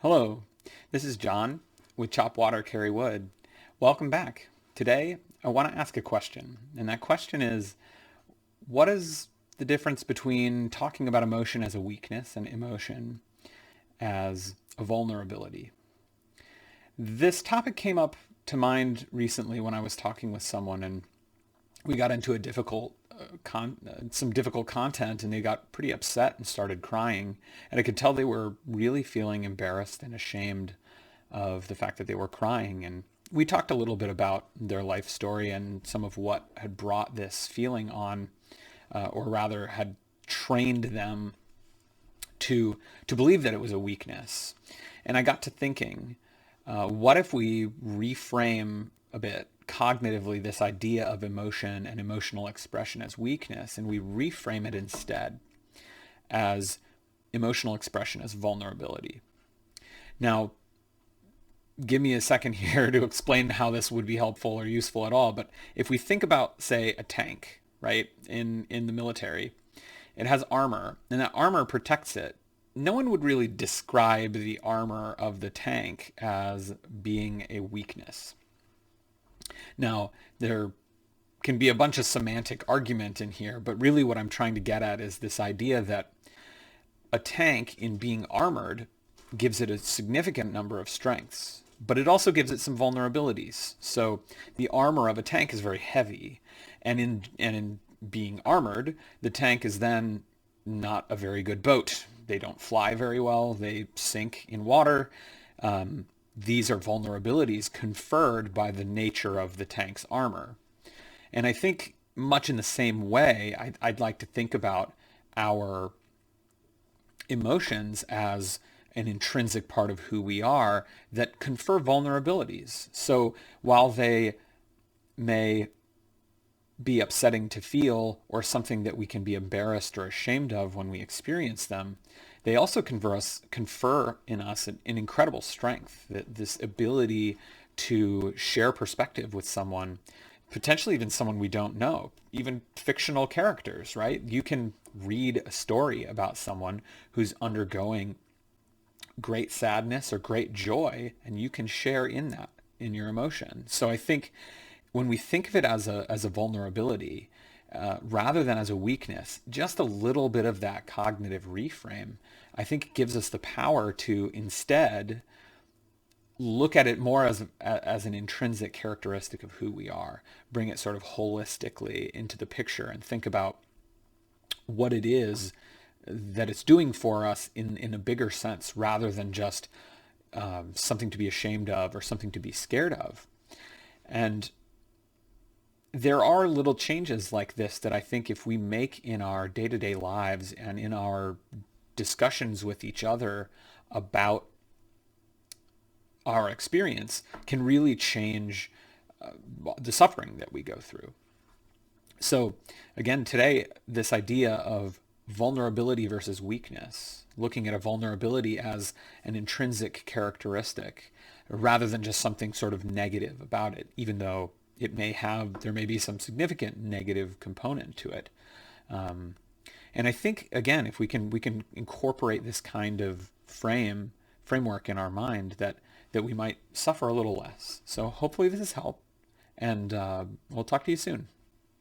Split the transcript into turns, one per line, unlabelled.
Hello, this is John with Chop Water, Carry Wood. Welcome back. Today, I want to ask a question, and that question is, what is the difference between talking about emotion as a weakness and emotion as a vulnerability? This topic came up to mind recently when I was talking with someone, and we got into a some difficult content, and they got pretty upset and started crying. And I could tell they were really feeling embarrassed and ashamed of the fact that they were crying. And we talked a little bit about their life story and some of what had brought this feeling on, or rather had trained them to believe that it was a weakness. And I got to thinking, what if we reframe a bit cognitively this idea of emotion and emotional expression as weakness, and we reframe it instead as emotional expression as vulnerability? Now, give me a second here to explain how this would be helpful or useful at all. But if we think about, say, a tank, right, in the military, it has armor, and that armor protects it. No one would really describe the armor of the tank as being a weakness. Now, there can be a bunch of semantic argument in here, but really what I'm trying to get at is this idea that a tank, in being armored, gives it a significant number of strengths, but it also gives it some vulnerabilities. So the armor of a tank is very heavy, and in being armored, the tank is then not a very good boat. They don't fly very well. They sink in water. These are vulnerabilities conferred by the nature of the tank's armor. And I think much in the same way, I'd like to think about our emotions as an intrinsic part of who we are that confer vulnerabilities. So while they may be upsetting to feel or something that we can be embarrassed or ashamed of when we experience them, they also confer in us an incredible strength, this ability to share perspective with someone, potentially even someone we don't know, even fictional characters, right? You can read a story about someone who's undergoing great sadness or great joy, and you can share in that, in your emotion. So I think when we think of it as a vulnerability, rather than as a weakness, just a little bit of that cognitive reframe, I think gives us the power to instead look at it more as an intrinsic characteristic of who we are, bring it sort of holistically into the picture, and think about what it is that it's doing for us in a bigger sense, rather than just something to be ashamed of or something to be scared of. And there are little changes like this that I think if we make in our day-to-day lives and in our discussions with each other about our experience, can really change the suffering that we go through. So again, today, this idea of vulnerability versus weakness, looking at a vulnerability as an intrinsic characteristic rather than just something sort of negative about it, even though there may be some significant negative component to it. And I think, again, if we can incorporate this kind of framework in our mind, that we might suffer a little less. So hopefully this has helped, and we'll talk to you soon.